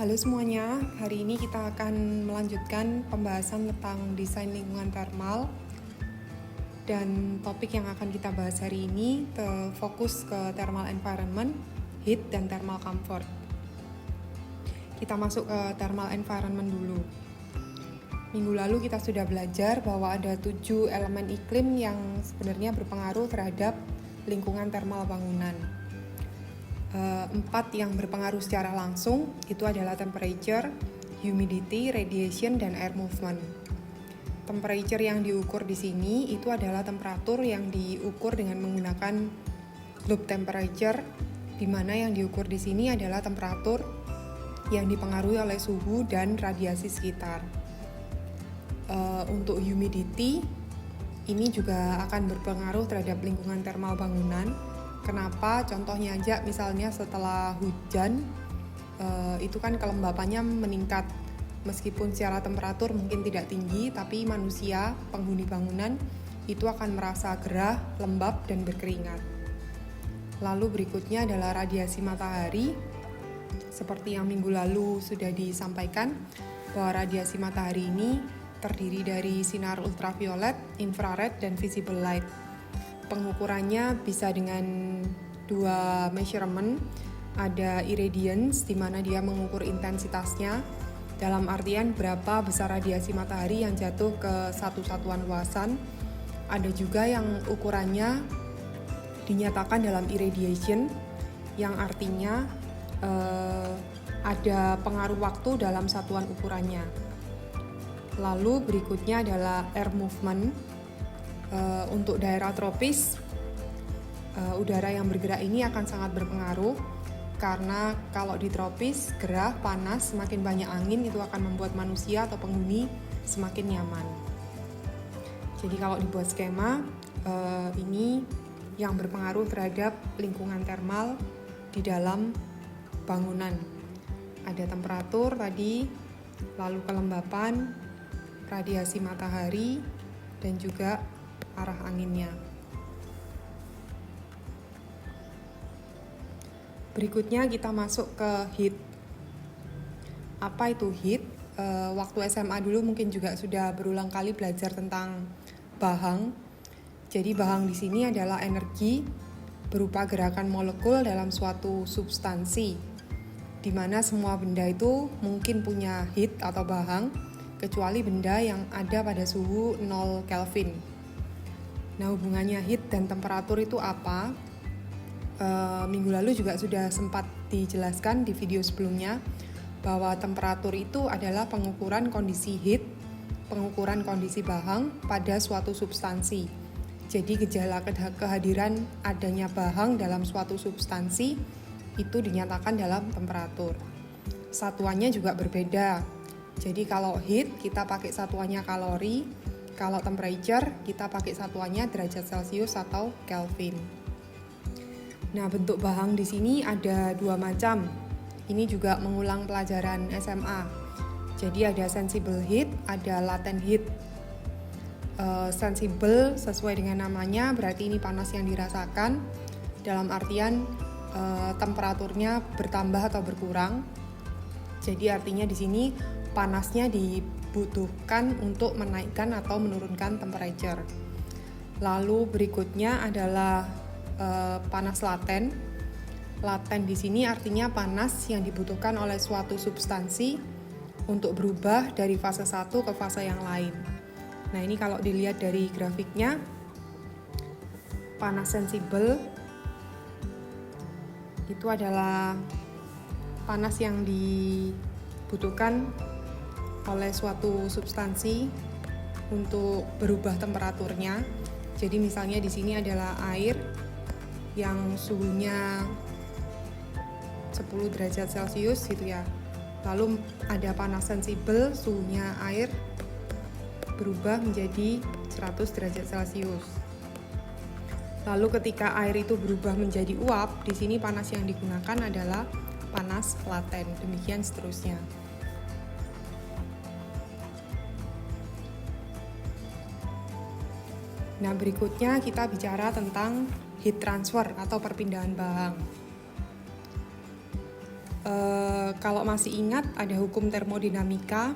Halo semuanya, hari ini kita akan melanjutkan pembahasan tentang desain lingkungan thermal. Dan topik yang akan kita bahas hari ini fokus ke thermal environment, heat, dan thermal comfort. Kita masuk ke thermal environment dulu. Minggu lalu kita sudah belajar bahwa ada 7 elemen iklim yang sebenarnya berpengaruh terhadap lingkungan thermal bangunan. 4 yang berpengaruh secara langsung itu adalah temperature, humidity, radiation, dan air movement. Temperature yang diukur di sini itu adalah temperatur yang diukur dengan menggunakan loop temperature, di mana yang diukur di sini adalah temperatur yang dipengaruhi oleh suhu dan radiasi sekitar. Untuk humidity ini juga akan berpengaruh terhadap lingkungan thermal bangunan. Kenapa? Contohnya aja misalnya setelah hujan itu kan kelembapannya meningkat. Meskipun secara temperatur mungkin tidak tinggi, tapi manusia, penghuni bangunan itu akan merasa gerah, lembab, dan berkeringat. Lalu berikutnya adalah radiasi matahari. Seperti yang minggu lalu sudah disampaikan, bahwa radiasi matahari ini terdiri dari sinar ultraviolet, infrared, dan visible light. Pengukurannya bisa dengan 2 measurement. Ada irradiance, di mana dia mengukur intensitasnya, dalam artian berapa besar radiasi matahari yang jatuh ke satu satuan luasan. Ada juga yang ukurannya dinyatakan dalam irradiation, yang artinya ada pengaruh waktu dalam satuan ukurannya. Lalu berikutnya adalah air movement. Untuk daerah tropis, udara yang bergerak ini akan sangat berpengaruh, karena kalau di tropis gerah, panas, semakin banyak angin itu akan membuat manusia atau penghuni semakin nyaman. Jadi kalau dibuat skema, ini yang berpengaruh terhadap lingkungan thermal di dalam bangunan. Ada temperatur tadi, lalu kelembapan, radiasi matahari, dan juga arah anginnya. Berikutnya kita masuk ke heat. Apa itu heat? Waktu SMA dulu mungkin juga sudah berulang kali belajar tentang Bahang. Jadi Bahang di sini adalah energi berupa gerakan molekul dalam suatu substansi, di mana semua benda itu mungkin punya heat atau Bahang, kecuali benda yang ada pada suhu 0 Kelvin. Nah, hubungannya heat dan temperatur itu apa? Minggu lalu juga sudah sempat dijelaskan di video sebelumnya, bahwa temperatur itu adalah pengukuran kondisi heat, pengukuran kondisi Bahang pada suatu substansi. Jadi gejala kehadiran adanya Bahang dalam suatu substansi itu dinyatakan dalam temperatur. Satuannya juga berbeda. Jadi kalau heat kita pakai satuannya kalori, kalau temperature kita pakai satuannya derajat Celcius atau Kelvin. Nah, bentuk Bahang di sini ada 2 macam. Ini juga mengulang pelajaran SMA. Jadi ada sensible heat, ada latent heat. Sensible sesuai dengan namanya berarti ini panas yang dirasakan, dalam artian temperaturnya bertambah atau berkurang. Jadi artinya di sini panasnya dibutuhkan untuk menaikkan atau menurunkan temperature. Lalu berikutnya adalah panas laten. Laten di sini artinya panas yang dibutuhkan oleh suatu substansi untuk berubah dari fase satu ke fase yang lain. Nah, ini kalau dilihat dari grafiknya, panas sensibel itu adalah panas yang dibutuhkan oleh suatu substansi untuk berubah temperaturnya. Jadi misalnya di sini adalah air yang suhunya 10 derajat Celcius gitu ya. Lalu ada panas sensibel, suhunya air berubah menjadi 100 derajat Celcius. Lalu ketika air itu berubah menjadi uap, di sini panas yang digunakan adalah panas laten. Demikian seterusnya. Nah, berikutnya kita bicara tentang heat transfer atau perpindahan Bahang. Kalau masih ingat, ada hukum termodinamika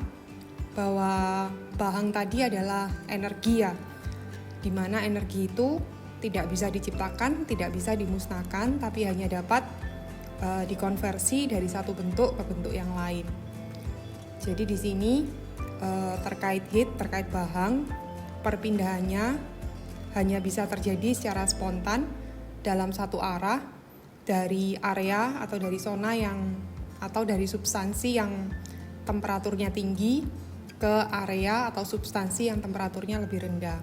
bahwa bahang tadi adalah energi ya, dimana energi itu tidak bisa diciptakan, tidak bisa dimusnahkan, tapi hanya dapat dikonversi dari satu bentuk ke bentuk yang lain. Jadi di sini terkait heat, terkait bahang, perpindahannya hanya bisa terjadi secara spontan dalam satu arah dari area atau dari zona atau dari substansi yang temperaturnya tinggi ke area atau substansi yang temperaturnya lebih rendah.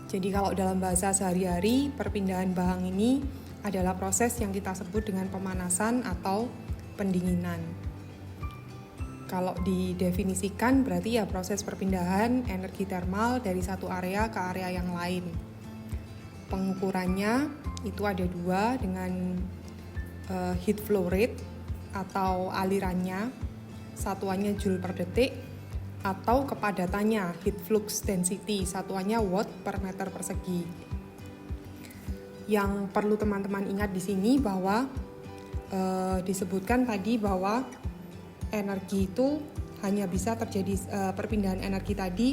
Jadi kalau dalam bahasa sehari-hari, perpindahan bahang ini adalah proses yang kita sebut dengan pemanasan atau pendinginan. Kalau didefinisikan berarti ya proses perpindahan energi termal dari satu area ke area yang lain. Pengukurannya itu ada dua, dengan heat flow rate atau alirannya, satuannya joule per detik, atau kepadatannya heat flux density, satuannya watt per meter persegi. Yang perlu teman-teman ingat di sini bahwa disebutkan tadi bahwa energi itu hanya bisa terjadi, perpindahan energi tadi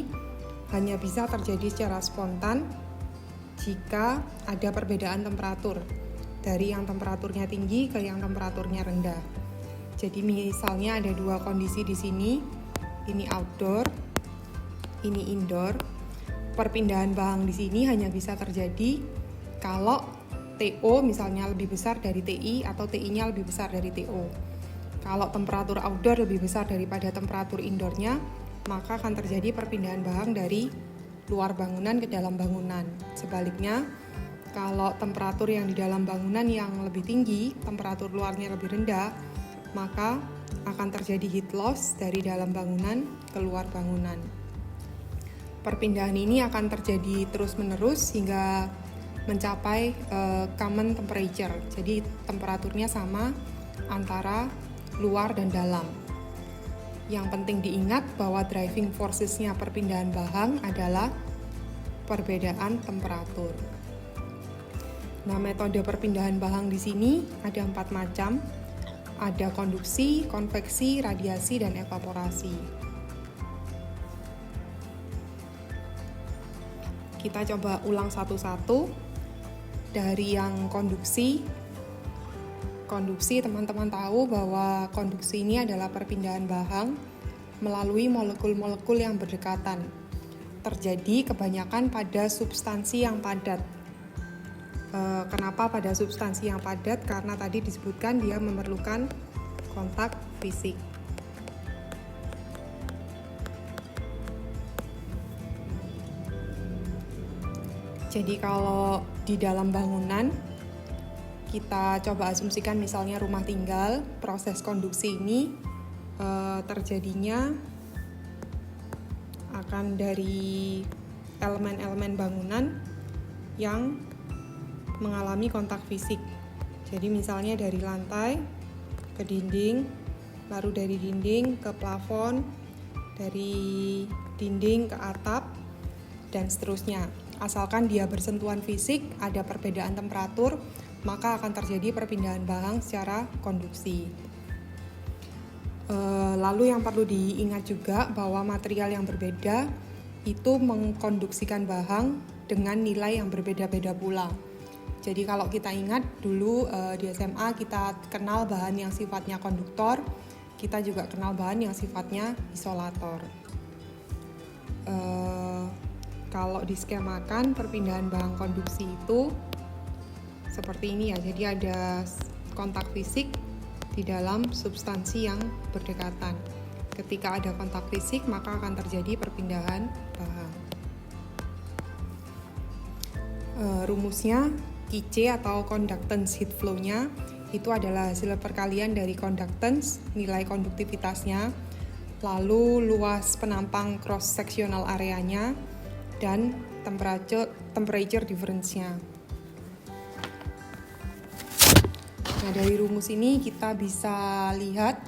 hanya bisa terjadi secara spontan jika ada perbedaan temperatur dari yang temperaturnya tinggi ke yang temperaturnya rendah. Jadi misalnya ada dua kondisi di sini, ini outdoor, ini indoor. Perpindahan bahang di sini hanya bisa terjadi kalau TO misalnya lebih besar dari TI atau TI-nya lebih besar dari TO. Kalau temperatur outdoor lebih besar daripada temperatur indoornya, maka akan terjadi perpindahan bahang dari luar bangunan ke dalam bangunan. Sebaliknya, kalau temperatur yang di dalam bangunan yang lebih tinggi, temperatur luarnya lebih rendah, maka akan terjadi heat loss dari dalam bangunan ke luar bangunan. Perpindahan ini akan terjadi terus-menerus hingga mencapai common temperature. Jadi temperaturnya sama antara luar dan dalam. Yang penting diingat bahwa driving forces-nya perpindahan bahang adalah perbedaan temperatur. Nah, metode perpindahan bahang di sini ada 4 macam. Ada konduksi, konveksi, radiasi, dan evaporasi. Kita coba ulang satu-satu. Dari yang konduksi, teman-teman tahu bahwa konduksi ini adalah perpindahan bahang melalui molekul-molekul yang berdekatan. Terjadi kebanyakan pada substansi yang padat. Kenapa pada substansi yang padat? Karena tadi disebutkan dia memerlukan kontak fisik. Jadi kalau di dalam bangunan, kita coba asumsikan misalnya rumah tinggal, proses konduksi ini terjadinya akan dari elemen-elemen bangunan yang mengalami kontak fisik. Jadi misalnya dari lantai ke dinding, lalu dari dinding ke plafon, dari dinding ke atap, dan seterusnya. Asalkan dia bersentuhan fisik, ada perbedaan temperatur, maka akan terjadi perpindahan bahang secara konduksi. Lalu yang perlu diingat juga bahwa material yang berbeda itu mengkonduksikan bahang dengan nilai yang berbeda-beda pula. Jadi kalau kita ingat dulu di SMA kita kenal bahan yang sifatnya konduktor, kita juga kenal bahan yang sifatnya isolator. Kalau diskemakan perpindahan bahang konduksi itu seperti ini ya. Jadi ada kontak fisik di dalam substansi yang berdekatan. Ketika ada kontak fisik maka akan terjadi perpindahan bahang. Rumusnya Qc atau conductance heat flow-nya itu adalah hasil perkalian dari conductance, nilai konduktivitasnya, lalu luas penampang cross-sectional areanya, dan temperature difference-nya. Nah, dari rumus ini kita bisa lihat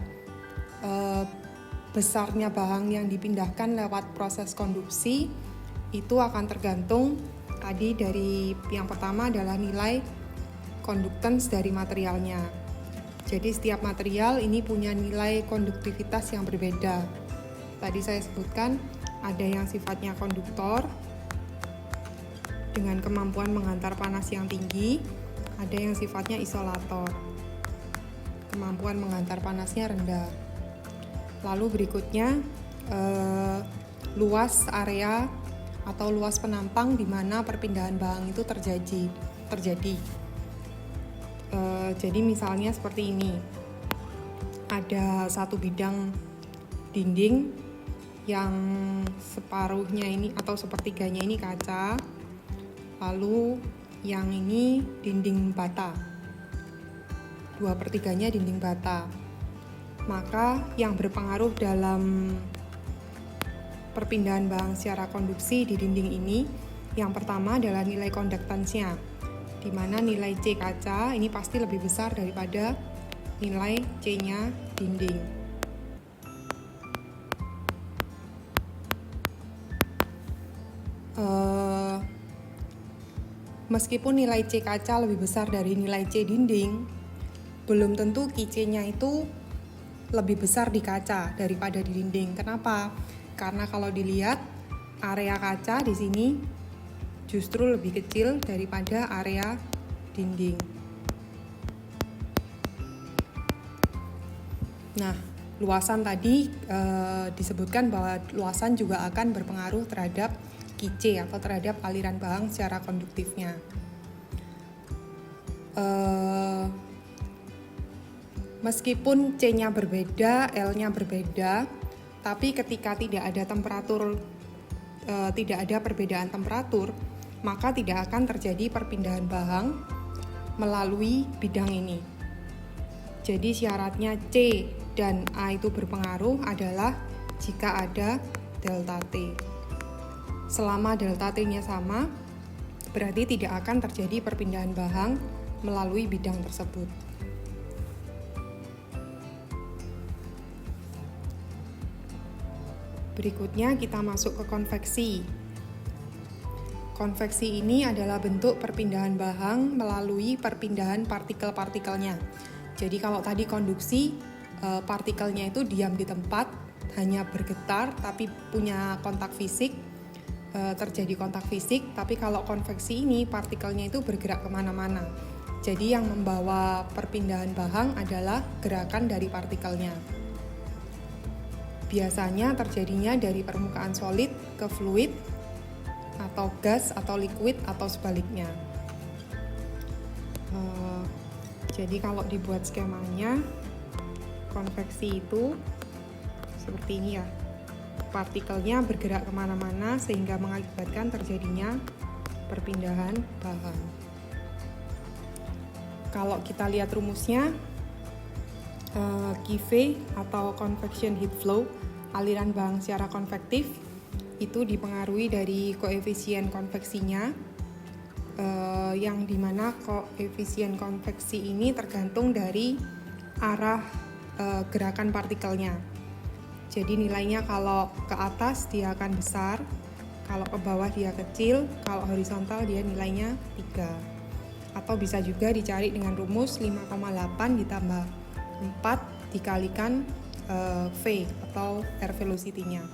besarnya bahang yang dipindahkan lewat proses konduksi itu akan tergantung tadi dari yang pertama adalah nilai conductance dari materialnya. Jadi setiap material ini punya nilai konduktivitas yang berbeda. Tadi saya sebutkan ada yang sifatnya konduktor dengan kemampuan menghantar panas yang tinggi, ada yang sifatnya isolator, kemampuan menghantar panasnya rendah. Lalu berikutnya luas area atau luas penampang di mana perpindahan bahang itu terjadi. Jadi misalnya seperti ini, ada satu bidang dinding yang separuhnya ini atau sepertiganya ini kaca, lalu yang ini dinding bata, 2/3-nya dinding bata. Maka yang berpengaruh dalam perpindahan bahang secara konduksi di dinding ini, yang pertama adalah nilai konduktansnya, di mana nilai C kaca ini pasti lebih besar daripada nilai C-nya dinding. Meskipun nilai C kaca lebih besar dari nilai C dinding, belum tentu QC-nya itu lebih besar di kaca daripada di dinding. Kenapa? Karena kalau dilihat area kaca di sini justru lebih kecil daripada area dinding. Nah, luasan tadi disebutkan bahwa luasan juga akan berpengaruh terhadap QC atau terhadap aliran bahang secara konduktifnya. Meskipun C-nya berbeda, L-nya berbeda, tapi ketika tidak ada perbedaan temperatur, maka tidak akan terjadi perpindahan bahang melalui bidang ini. Jadi syaratnya C dan A itu berpengaruh adalah jika ada delta T. Selama delta T-nya sama, berarti tidak akan terjadi perpindahan bahang melalui bidang tersebut. Berikutnya kita masuk ke konveksi. Konveksi ini adalah bentuk perpindahan bahang melalui perpindahan partikel-partikelnya. Jadi kalau tadi konduksi, partikelnya itu diam di tempat, hanya bergetar tapi punya kontak fisik, terjadi kontak fisik. Tapi kalau konveksi ini partikelnya itu bergerak kemana-mana. Jadi yang membawa perpindahan bahang adalah gerakan dari partikelnya. Biasanya terjadinya dari permukaan solid ke fluid, atau gas atau liquid atau sebaliknya. Jadi kalau dibuat skemanya, konveksi itu seperti ini ya. Partikelnya bergerak kemana-mana sehingga mengakibatkan terjadinya perpindahan bahang. Kalau kita lihat rumusnya, QV atau convection heat flow, aliran bahang secara konvektif, itu dipengaruhi dari koefisien konveksinya, yang dimana koefisien konveksi ini tergantung dari arah gerakan partikelnya. Jadi nilainya kalau ke atas dia akan besar, kalau ke bawah dia kecil, kalau horizontal dia nilainya 3. Atau bisa juga dicari dengan rumus 5,8 ditambah 4 dikalikan V atau air velocity-nya.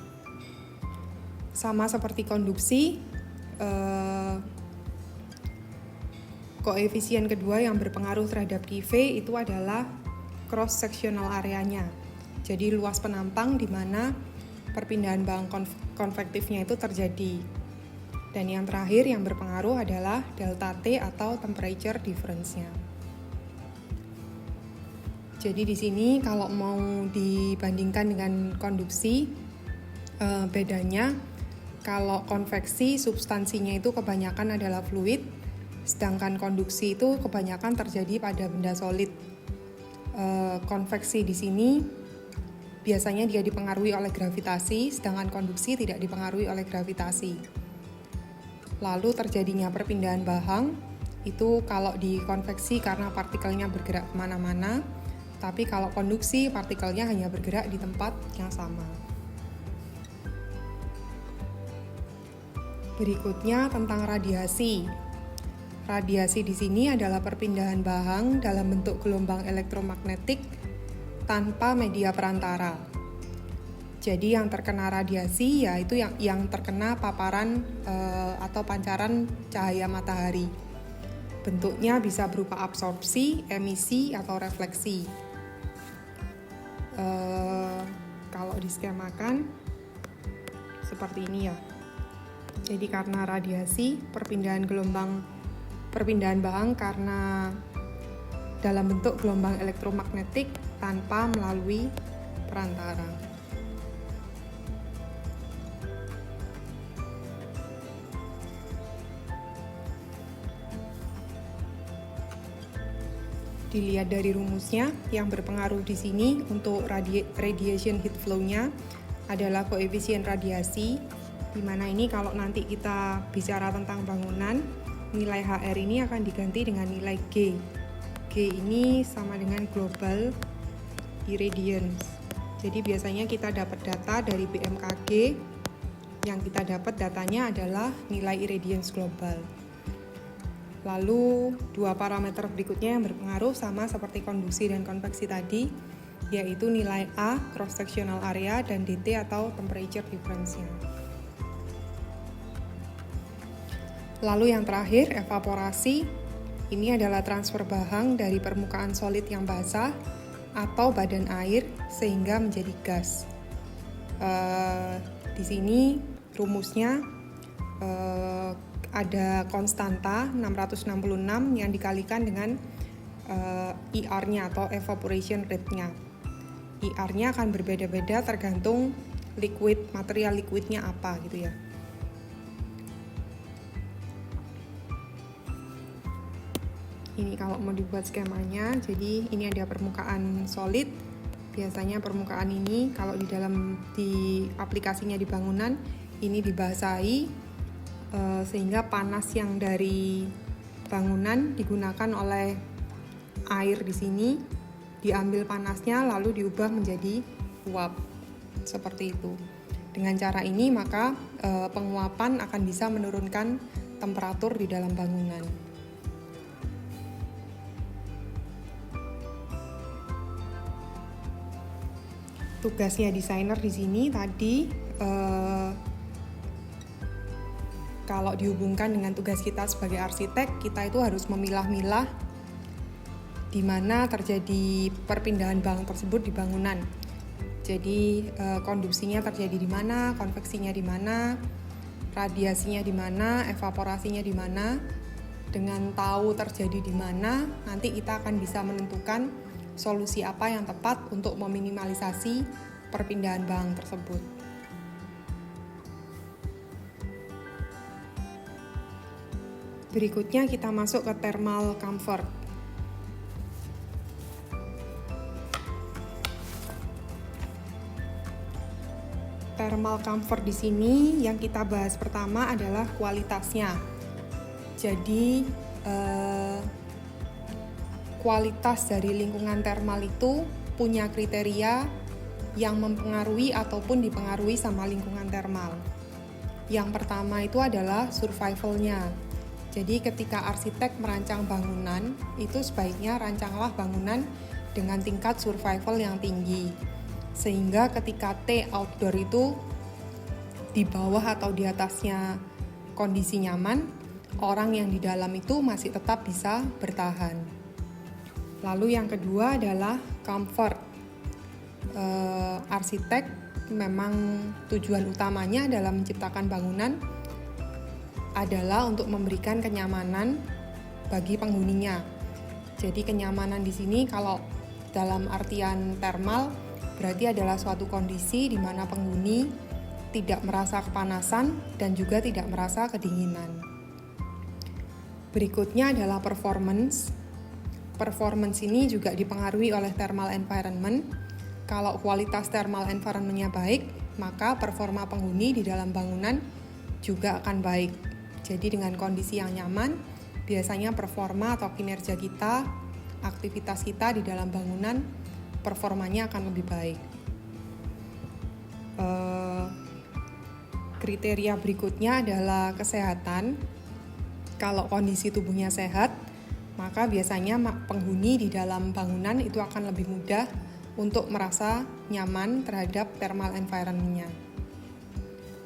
Sama seperti konduksi, koefisien kedua yang berpengaruh terhadap QV itu adalah cross sectional areanya. Jadi luas penampang di mana perpindahan bahang konvektifnya itu terjadi. Dan yang terakhir yang berpengaruh adalah delta T atau temperature difference-nya. Jadi di sini kalau mau dibandingkan dengan konduksi, bedanya kalau konveksi substansinya itu kebanyakan adalah fluid, sedangkan konduksi itu kebanyakan terjadi pada benda solid. Konveksi di sini biasanya dia dipengaruhi oleh gravitasi, sedangkan konduksi tidak dipengaruhi oleh gravitasi. Lalu terjadinya perpindahan bahang itu kalau di konveksi karena partikelnya bergerak kemana-mana, tapi kalau konduksi partikelnya hanya bergerak di tempat yang sama. Berikutnya tentang radiasi. Radiasi di sini adalah perpindahan bahang dalam bentuk gelombang elektromagnetik tanpa media perantara. Jadi yang terkena radiasi yaitu yang terkena paparan atau pancaran cahaya matahari. Bentuknya bisa berupa absorpsi, emisi, atau refleksi. Kalau diskemakan seperti ini ya. Jadi karena radiasi, perpindahan bahang karena dalam bentuk gelombang elektromagnetik tanpa melalui perantara. Dilihat dari rumusnya, yang berpengaruh di sini untuk radiation heat flow-nya adalah koefisien radiasi, di mana ini kalau nanti kita bicara tentang bangunan, nilai HR ini akan diganti dengan nilai G. G ini sama dengan global irradiance. Jadi biasanya kita dapat data dari BMKG, yang kita dapat datanya adalah nilai irradiance global. Lalu dua parameter berikutnya yang berpengaruh sama seperti konduksi dan konveksi tadi, yaitu nilai A, cross sectional area, dan DT atau temperature difference-nya. Lalu yang terakhir, evaporasi. Ini adalah transfer bahang dari permukaan solid yang basah atau badan air sehingga menjadi gas. Di sini rumusnya ada konstanta 666 yang dikalikan dengan IR-nya atau evaporation rate-nya. IR-nya akan berbeda-beda tergantung material liquidnya apa gitu ya. Ini kalau mau dibuat skemanya, jadi ini ada permukaan solid. Biasanya permukaan ini kalau di aplikasinya di bangunan ini dibasahi sehingga panas yang dari bangunan digunakan oleh air di sini, diambil panasnya lalu diubah menjadi uap seperti itu. Dengan cara ini maka penguapan akan bisa menurunkan temperatur di dalam bangunan. Tugasnya desainer di sini tadi kalau dihubungkan dengan tugas kita sebagai arsitek, kita itu harus memilah-milah di mana terjadi perpindahan bahang tersebut di bangunan. Jadi konduksinya terjadi di mana, konveksinya di mana, radiasinya di mana, evaporasinya di mana. Dengan tahu terjadi di mana, nanti kita akan bisa menentukan solusi apa yang tepat untuk meminimalisasi perpindahan bahang tersebut. Berikutnya kita masuk ke thermal comfort. Thermal comfort di sini yang kita bahas pertama adalah kualitasnya. Jadi kualitas dari lingkungan thermal itu punya kriteria yang mempengaruhi ataupun dipengaruhi sama lingkungan thermal. Yang pertama itu adalah survival-nya. Jadi ketika arsitek merancang bangunan, itu sebaiknya rancanglah bangunan dengan tingkat survival yang tinggi. Sehingga ketika T outdoor itu di bawah atau di atasnya kondisi nyaman, orang yang di dalam itu masih tetap bisa bertahan. Lalu yang kedua adalah comfort. Arsitek memang tujuan utamanya dalam menciptakan bangunan adalah untuk memberikan kenyamanan bagi penghuninya. Jadi kenyamanan di sini kalau dalam artian thermal berarti adalah suatu kondisi di mana penghuni tidak merasa kepanasan dan juga tidak merasa kedinginan. Berikutnya adalah performance. Performance ini juga dipengaruhi oleh thermal environment. Kalau kualitas thermal environment-nya baik, maka performa penghuni di dalam bangunan juga akan baik. Jadi dengan kondisi yang nyaman, biasanya performa atau kinerja kita, aktivitas kita di dalam bangunan, performanya akan lebih baik. Kriteria berikutnya adalah kesehatan. Kalau kondisi tubuhnya sehat, maka biasanya penghuni di dalam bangunan itu akan lebih mudah untuk merasa nyaman terhadap thermal environment-nya.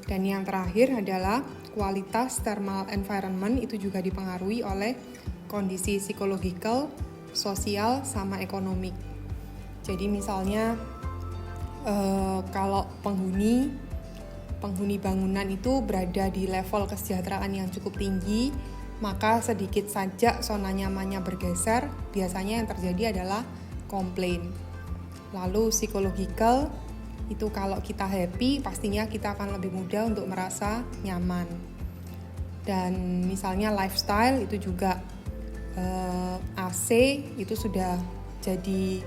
Dan yang terakhir adalah kualitas thermal environment itu juga dipengaruhi oleh kondisi psikologikal, sosial, sama ekonomik. Jadi misalnya kalau penghuni bangunan itu berada di level kesejahteraan yang cukup tinggi, maka sedikit saja zona nyamannya bergeser, biasanya yang terjadi adalah komplain. Lalu psikologikal, itu kalau kita happy, pastinya kita akan lebih mudah untuk merasa nyaman. Dan misalnya lifestyle itu juga AC itu sudah jadi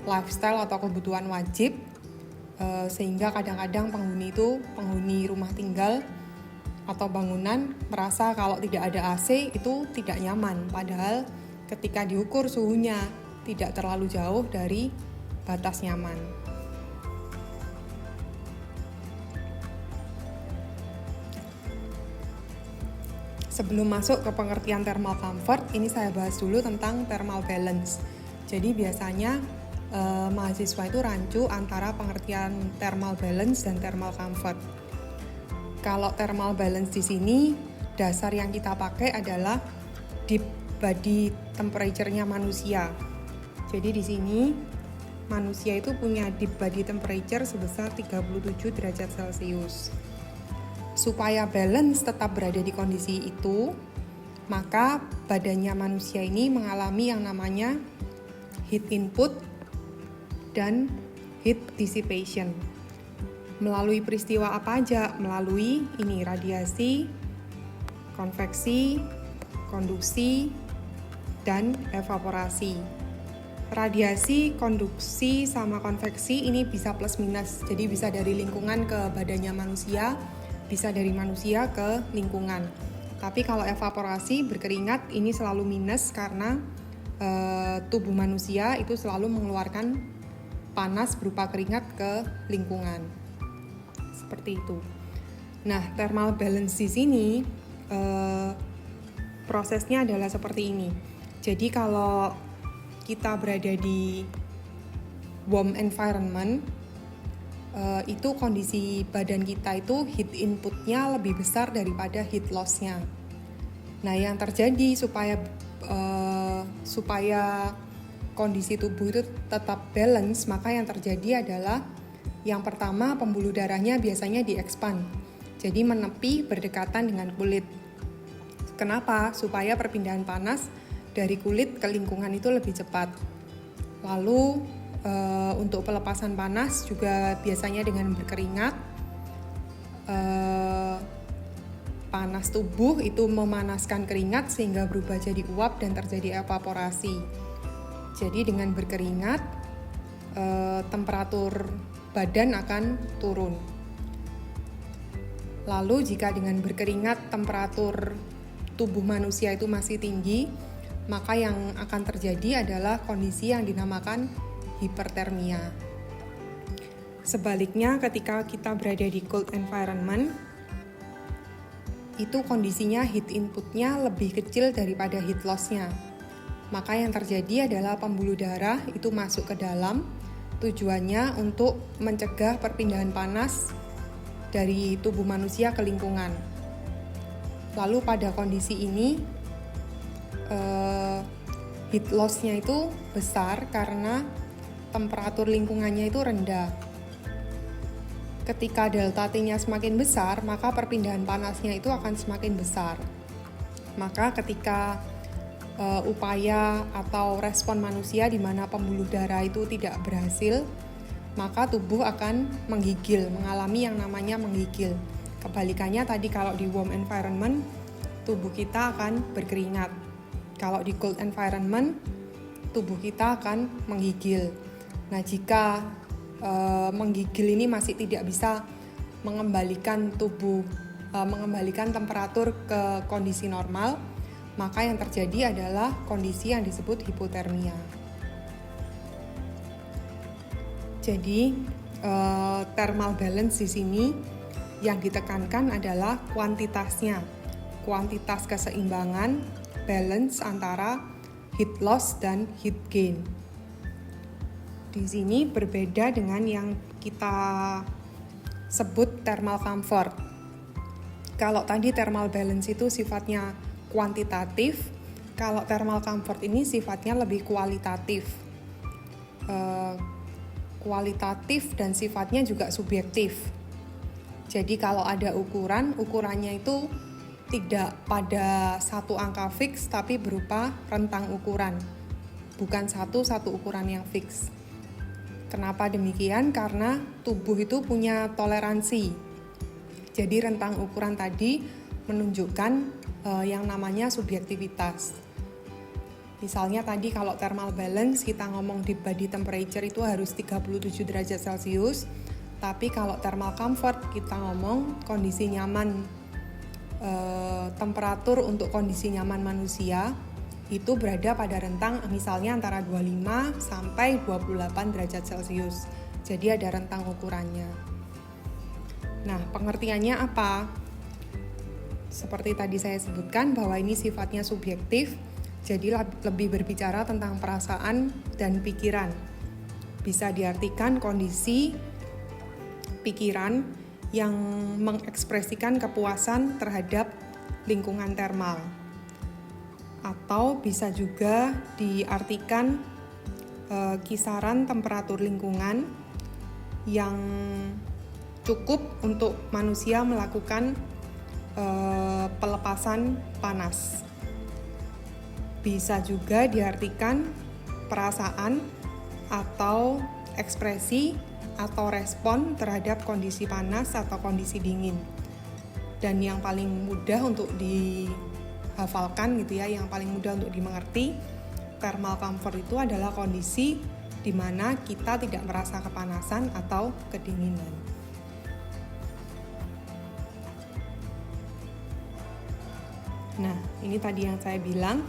lifestyle atau kebutuhan wajib, sehingga kadang-kadang penghuni rumah tinggal atau bangunan merasa kalau tidak ada AC itu tidak nyaman, padahal ketika diukur suhunya tidak terlalu jauh dari batas nyaman. Sebelum masuk ke pengertian thermal comfort, ini saya bahas dulu tentang thermal balance. Jadi biasanya mahasiswa itu rancu antara pengertian thermal balance dan thermal comfort. Kalau thermal balance di sini, dasar yang kita pakai adalah deep body temperature-nya manusia. Jadi di sini manusia itu punya deep body temperature sebesar 37 derajat Celcius. Supaya balance tetap berada di kondisi itu, maka badannya manusia ini mengalami yang namanya heat input dan heat dissipation. Melalui peristiwa apa aja? Melalui ini radiasi, konveksi, konduksi, dan evaporasi. Radiasi, konduksi, sama konveksi ini bisa plus minus. Jadi bisa dari lingkungan ke badannya manusia, bisa dari manusia ke lingkungan. Tapi kalau evaporasi berkeringat ini selalu minus karena tubuh manusia itu selalu mengeluarkan panas berupa keringat ke lingkungan. Seperti itu. Nah, thermal balance di sini prosesnya adalah seperti ini. Jadi kalau kita berada di warm environment, itu kondisi badan kita itu heat inputnya lebih besar daripada heat loss-nya. Nah, yang terjadi supaya kondisi tubuh itu tetap balance, maka yang terjadi adalah yang pertama, pembuluh darahnya biasanya di-expand, jadi menepi berdekatan dengan kulit. Kenapa? Supaya perpindahan panas dari kulit ke lingkungan itu lebih cepat. Lalu untuk pelepasan panas juga biasanya dengan berkeringat. Panas tubuh itu memanaskan keringat sehingga berubah jadi uap dan terjadi evaporasi. Jadi dengan berkeringat, temperatur badan akan turun. Lalu jika dengan berkeringat temperatur tubuh manusia itu masih tinggi, maka yang akan terjadi adalah kondisi yang dinamakan hipertermia. Sebaliknya, ketika kita berada di cold environment, itu kondisinya heat inputnya lebih kecil daripada heat loss-nya. Maka yang terjadi adalah pembuluh darah itu masuk ke dalam, tujuannya untuk mencegah perpindahan panas dari tubuh manusia ke lingkungan. Lalu pada kondisi ini heat loss-nya itu besar karena temperatur lingkungannya itu rendah. Ketika delta T-nya semakin besar, maka perpindahan panasnya itu akan semakin besar. Maka ketika upaya atau respon manusia di mana pembuluh darah itu tidak berhasil, maka tubuh akan menggigil, mengalami yang namanya menggigil. Kebalikannya tadi kalau di warm environment, tubuh kita akan berkeringat. Kalau di cold environment, tubuh kita akan menggigil. Nah, jika menggigil ini masih tidak bisa mengembalikan temperatur ke kondisi normal, maka yang terjadi adalah kondisi yang disebut hipotermia. Jadi thermal balance di sini yang ditekankan adalah kuantitasnya. kuantitas keseimbangan, balance antara heat loss dan heat gain. Di sini berbeda dengan yang kita sebut thermal comfort. Kalau tadi thermal balance itu sifatnya kuantitatif, kalau thermal comfort ini sifatnya lebih kualitatif. Kualitatif dan sifatnya juga subjektif. Jadi kalau ada ukurannya itu tidak pada satu angka fix, tapi berupa rentang ukuran, bukan satu ukuran yang fix. Kenapa demikian? Karena tubuh itu punya toleransi. Jadi rentang ukuran tadi menunjukkan yang namanya subjektivitas. Misalnya tadi kalau thermal balance kita ngomong di body temperature itu harus 37 derajat Celcius, tapi kalau thermal comfort kita ngomong kondisi nyaman, temperatur untuk kondisi nyaman manusia itu berada pada rentang misalnya antara 25 sampai 28 derajat Celcius. Jadi ada rentang ukurannya. Nah, pengertiannya apa? Seperti tadi saya sebutkan bahwa ini sifatnya subjektif, jadi lebih berbicara tentang perasaan dan pikiran. Bisa diartikan kondisi pikiran yang mengekspresikan kepuasan terhadap lingkungan termal. Atau bisa juga diartikan kisaran temperatur lingkungan yang cukup untuk manusia melakukan pelepasan panas. Bisa juga diartikan perasaan atau ekspresi atau respon terhadap kondisi panas atau kondisi dingin. Dan yang paling mudah untuk dihafalkan gitu ya, yang paling mudah untuk dimengerti, thermal comfort itu adalah kondisi di mana kita tidak merasa kepanasan atau kedinginan. Nah, ini tadi yang saya bilang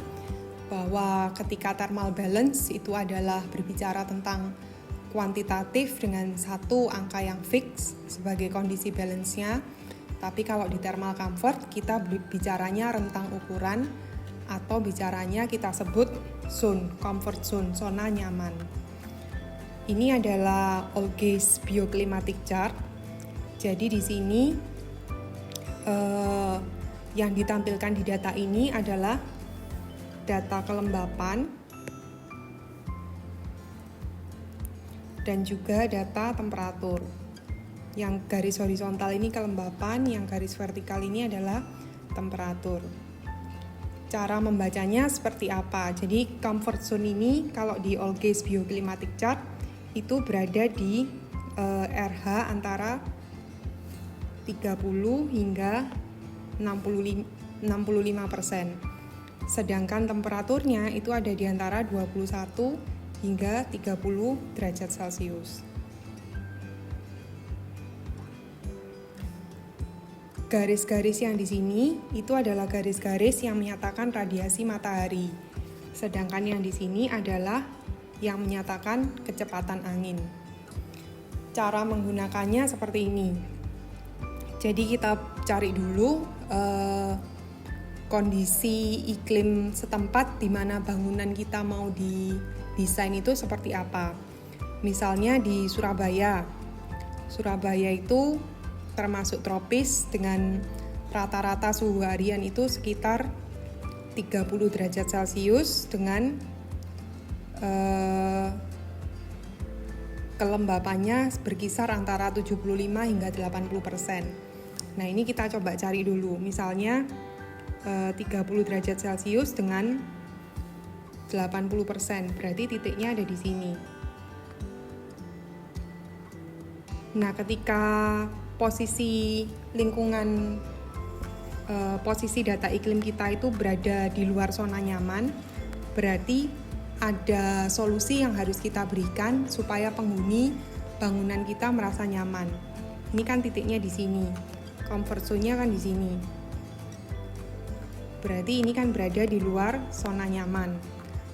bahwa ketika thermal balance itu adalah berbicara tentang kuantitatif dengan satu angka yang fix sebagai kondisi balance-nya. Tapi kalau di thermal comfort kita bicaranya rentang ukuran atau bicaranya kita sebut zone, comfort zone, zona nyaman. Ini adalah Olga's bioclimatic chart. Jadi di sini yang ditampilkan di data ini adalah data kelembapan dan juga data temperatur. Yang garis horizontal ini kelembapan, yang garis vertikal ini adalah temperatur. Cara membacanya seperti apa? Jadi comfort zone ini kalau di Olga's bioclimatic chart itu berada di RH antara 30 hingga 65%. Sedangkan temperaturnya itu ada di antara 21 hingga 30 derajat Celcius. Garis-garis yang di sini itu adalah garis-garis yang menyatakan radiasi matahari. Sedangkan yang di sini adalah yang menyatakan kecepatan angin. Cara menggunakannya seperti ini. Jadi kita cari dulu kondisi iklim setempat di mana bangunan kita mau didesain itu seperti apa. Misalnya di Surabaya. Surabaya itu termasuk tropis dengan rata-rata suhu harian itu sekitar 30 derajat Celcius dengan kelembapannya berkisar antara 75 hingga 80%. Nah, ini kita coba cari dulu. Misalnya 30 derajat Celcius dengan 80%, berarti titiknya ada di sini. Nah, ketika posisi lingkungan, posisi data iklim kita itu berada di luar zona nyaman, berarti ada solusi yang harus kita berikan supaya penghuni bangunan kita merasa nyaman. Ini kan titiknya di sini, comfort zone-nya kan di sini. Berarti ini kan berada di luar zona nyaman.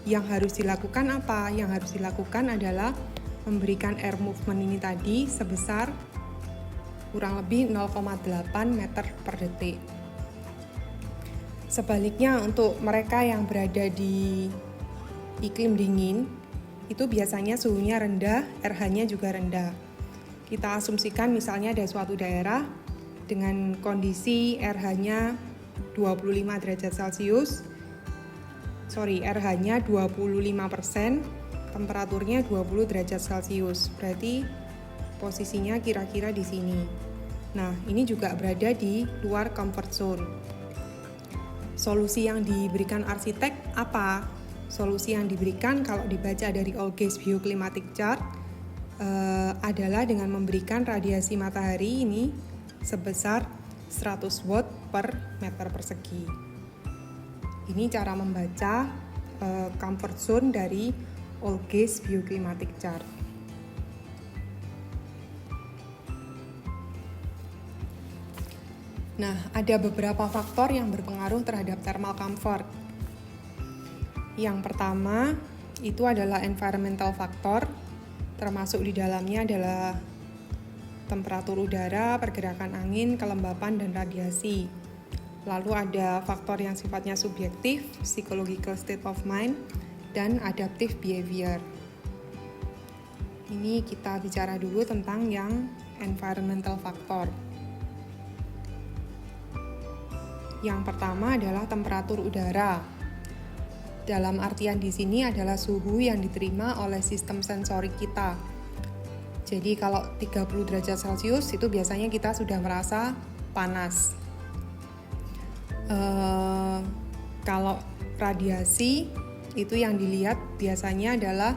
Yang harus dilakukan apa? Yang harus dilakukan adalah memberikan air movement ini tadi sebesar kurang lebih 0,8 meter per detik. Sebaliknya untuk mereka yang berada di iklim dingin, itu biasanya suhunya rendah, RH-nya juga rendah. Kita asumsikan misalnya ada suatu daerah dengan kondisi RH-nya 25 derajat Celcius, RH-nya 25%, temperaturnya 20 derajat Celcius. Berarti posisinya kira-kira di sini. Nah, ini juga berada di luar comfort zone. Solusi yang diberikan arsitek apa? Solusi yang diberikan kalau dibaca dari All-Gaze Bioclimatic Chart adalah dengan memberikan radiasi matahari ini sebesar 100 watt per meter persegi. Ini cara membaca comfort zone dari All-Gaze Bioclimatic Chart. Nah, ada beberapa faktor yang berpengaruh terhadap thermal comfort. Yang pertama, itu adalah environmental factor, termasuk di dalamnya adalah temperatur udara, pergerakan angin, kelembapan, dan radiasi. Lalu ada faktor yang sifatnya subjektif, psychological state of mind, dan adaptive behavior. Ini kita bicara dulu tentang yang environmental factor. Yang pertama adalah temperatur udara. Dalam artian di sini adalah suhu yang diterima oleh sistem sensorik kita. Jadi kalau 30 derajat Celcius itu biasanya kita sudah merasa panas. Kalau radiasi itu yang dilihat biasanya adalah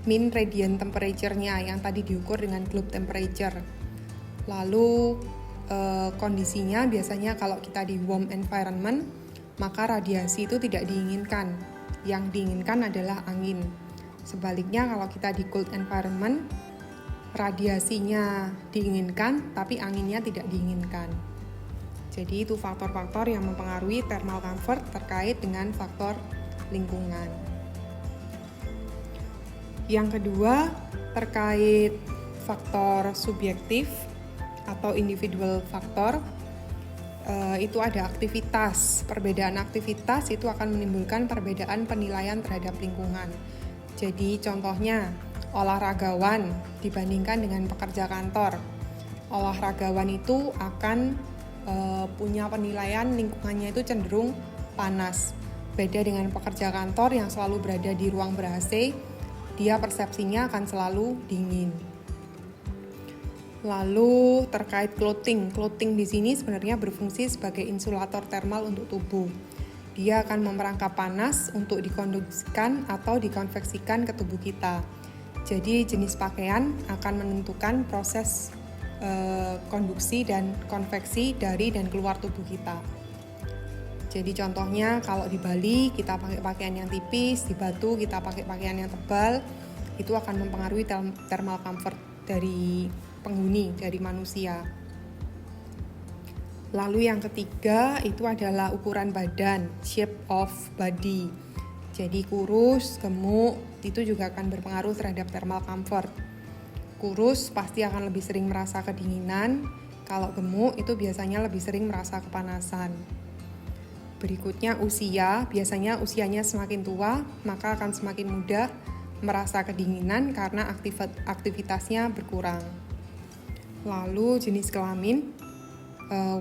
mean radiant temperature-nya yang tadi diukur dengan globe temperature. Lalu kondisinya biasanya kalau kita di warm environment, maka radiasi itu tidak diinginkan. Yang diinginkan adalah angin. Sebaliknya kalau kita di cold environment, radiasinya diinginkan tapi anginnya tidak diinginkan. Jadi itu faktor-faktor yang mempengaruhi thermal comfort terkait dengan faktor lingkungan. Yang kedua, terkait faktor subjektif atau individual faktor, itu ada aktivitas. Perbedaan aktivitas itu akan menimbulkan perbedaan penilaian terhadap lingkungan. Jadi contohnya olahragawan dibandingkan dengan pekerja kantor. Olahragawan itu akan punya penilaian lingkungannya itu cenderung panas. Beda dengan pekerja kantor yang selalu berada di ruang ber-AC, dia persepsinya akan selalu dingin. Lalu terkait clothing di sini sebenarnya berfungsi sebagai insulator thermal untuk tubuh. Dia akan memerangkap panas untuk dikonduksikan atau dikonveksikan ke tubuh kita. Jadi jenis pakaian akan menentukan proses konduksi dan konveksi dari dan keluar tubuh kita. Jadi contohnya kalau di Bali kita pakai pakaian yang tipis, di Batu kita pakai pakaian yang tebal, itu akan mempengaruhi thermal comfort dari penghuni, dari manusia. Lalu yang ketiga itu adalah ukuran badan, shape of body. Jadi kurus, gemuk itu juga akan berpengaruh terhadap thermal comfort. Kurus pasti akan lebih sering merasa kedinginan, kalau gemuk itu biasanya lebih sering merasa kepanasan. Berikutnya usia, biasanya usianya semakin tua, maka akan semakin mudah merasa kedinginan karena aktivitasnya berkurang. Lalu jenis kelamin,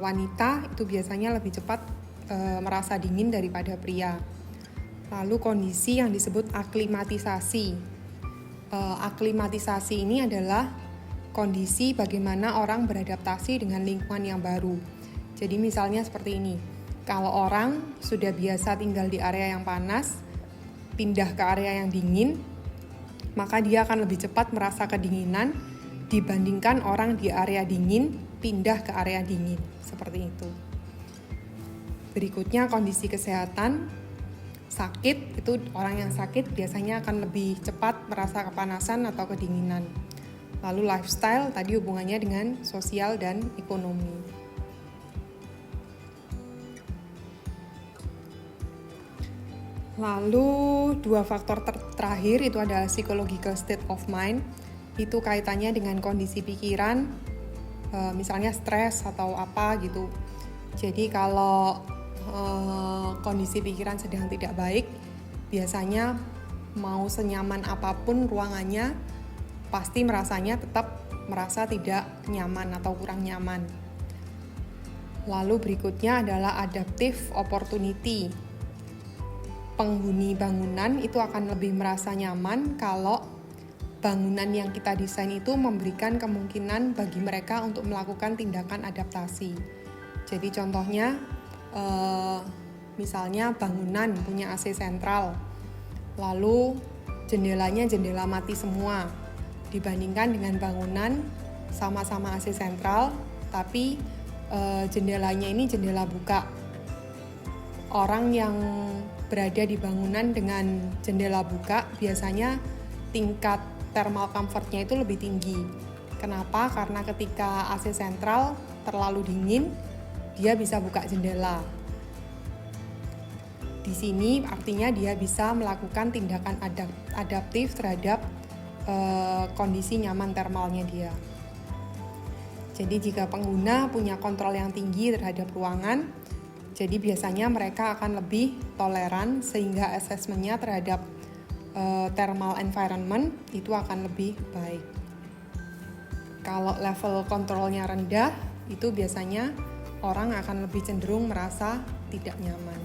wanita itu biasanya lebih cepat merasa dingin daripada pria. Lalu kondisi yang disebut aklimatisasi. Aklimatisasi ini adalah kondisi bagaimana orang beradaptasi dengan lingkungan yang baru. Jadi misalnya seperti ini, kalau orang sudah biasa tinggal di area yang panas, pindah ke area yang dingin, maka dia akan lebih cepat merasa kedinginan dibandingkan orang di area dingin pindah ke area dingin, seperti itu. Berikutnya kondisi kesehatan, sakit, itu orang yang sakit biasanya akan lebih cepat merasa kepanasan atau kedinginan. Lalu lifestyle, tadi hubungannya dengan sosial dan ekonomi. Lalu dua faktor terakhir itu adalah psychological state of mind. Itu kaitannya dengan kondisi pikiran, misalnya stres atau apa gitu. Jadi kalau kondisi pikiran sedang tidak baik, biasanya mau senyaman apapun ruangannya, pasti tetap merasa tidak nyaman atau kurang nyaman. Lalu berikutnya adalah adaptive opportunity. Penghuni bangunan itu akan lebih merasa nyaman kalau bangunan yang kita desain itu memberikan kemungkinan bagi mereka untuk melakukan tindakan adaptasi. Jadi contohnya, misalnya bangunan punya AC sentral, lalu jendelanya jendela mati semua, dibandingkan dengan bangunan sama-sama AC sentral, tapi jendelanya ini jendela buka. Orang yang berada di bangunan dengan jendela buka biasanya tingkat thermal comfortnya itu lebih tinggi. Kenapa? Karena ketika AC sentral terlalu dingin, dia bisa buka jendela. Di sini artinya dia bisa melakukan tindakan adaptif terhadap kondisi nyaman termalnya dia. Jadi jika pengguna punya kontrol yang tinggi terhadap ruangan, jadi biasanya mereka akan lebih toleran sehingga assessment-nya terhadap thermal environment itu akan lebih baik. Kalau level kontrolnya rendah, itu biasanya orang akan lebih cenderung merasa tidak nyaman.